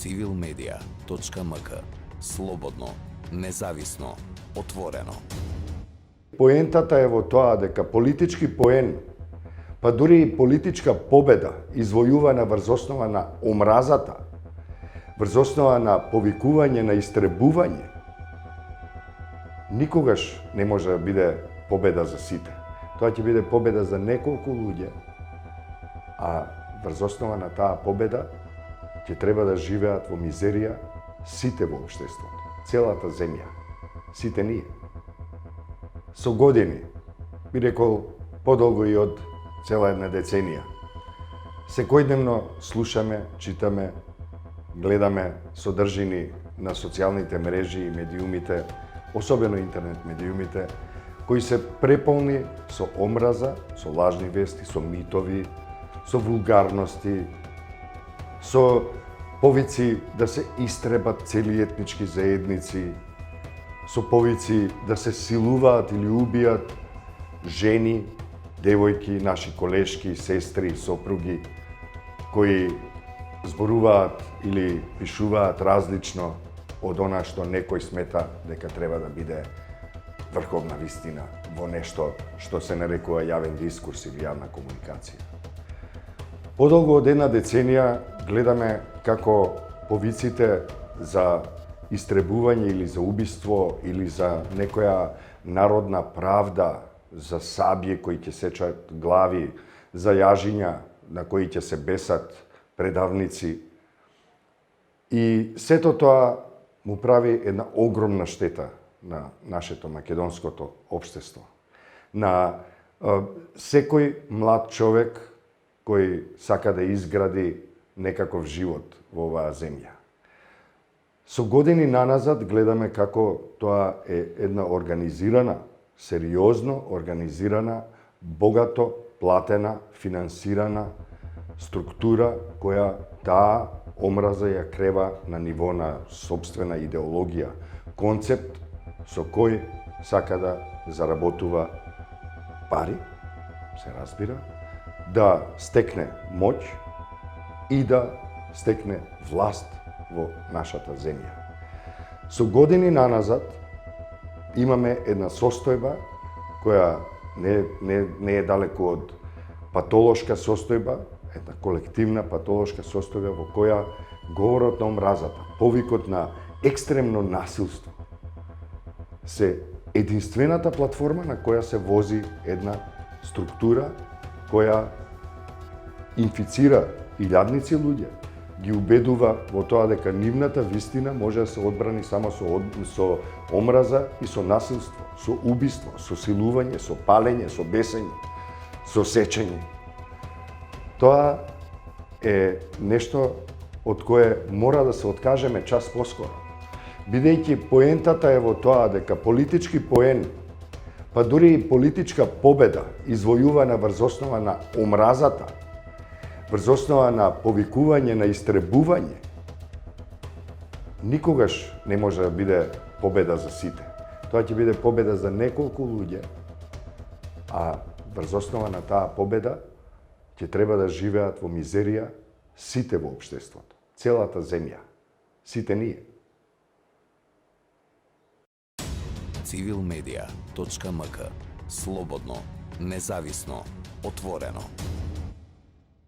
civilmedia.mk. Слободно, независно, отворено. Поентата е во тоа дека политички поен, па дури и политичка победа, извојувана врз основа на омразата, врз основа на повикување на истребување, никогаш не може да биде победа за сите. Тоа ќе биде победа за неколку луѓе, а врз основа на таа победа ќе треба да живеат во мизерија сите во општеството, целата земја, сите ние. Со години, би рекол подолго и од цела една деценија, секојдневно слушаме, читаме, гледаме содржини на социјалните мрежи и медиумите, особено интернет медиумите, кои се преполни со омраза, со лажни вести, со митови, со вулгарности, со повици да се истребат цели етнички заедници, со повици да се силуваат или убијат жени, девојки, наши колешки, сестри, сопруги, кои зборуваат или пишуваат различно од она што некој смета дека треба да биде врховна вистина во нешто што се нарекува јавен дискурс или јавна комуникација. Подолго од една деценија гледаме како повиците за истребување или за убиство или за некоја народна правда, за сабје кои ќе сечат глави, за јажиња на кои ќе се бесат предавници. И сето тоа му прави една огромна штета на нашето македонското општество. На секој млад човек кој сака да изгради некаков живот во оваа земја. Со години наназад гледаме како тоа е една организирана, сериозно организирана, богато платена, финансирана структура која таа омраза ја крева на ниво на собствена идеологија, концепт со кој сака да заработува пари, се разбира, да стекне моќ и да стекне власт во нашата земја. Со години наназад имаме една состојба која не е далеку од патолошка состојба, една колективна патолошка состојба во која говорот на омразата, повикот на екстремно насилство се единствената платформа на која се вози една структура која инфицира илјадници луѓе, ги убедува во тоа дека нивната вистина може да се одбрани само со омраза и со насилство, со убиство, со силување, со палење, со бесење, со сечење. Тоа е нешто од кое мора да се откажеме час поскоро. Бидејќи поентата е во тоа дека политички поен, па дури и политичка победа, извојувана врз основа на омразата, врз основа на повикување на истребување, никогаш не може да биде победа за сите. Тоа ќе биде победа за неколку луѓе, а врз основа на таа победа ќе треба да живеат во мизерија сите во општеството, целата земја, сите ние. civilmedia.mk. Слободно, независно, отворено.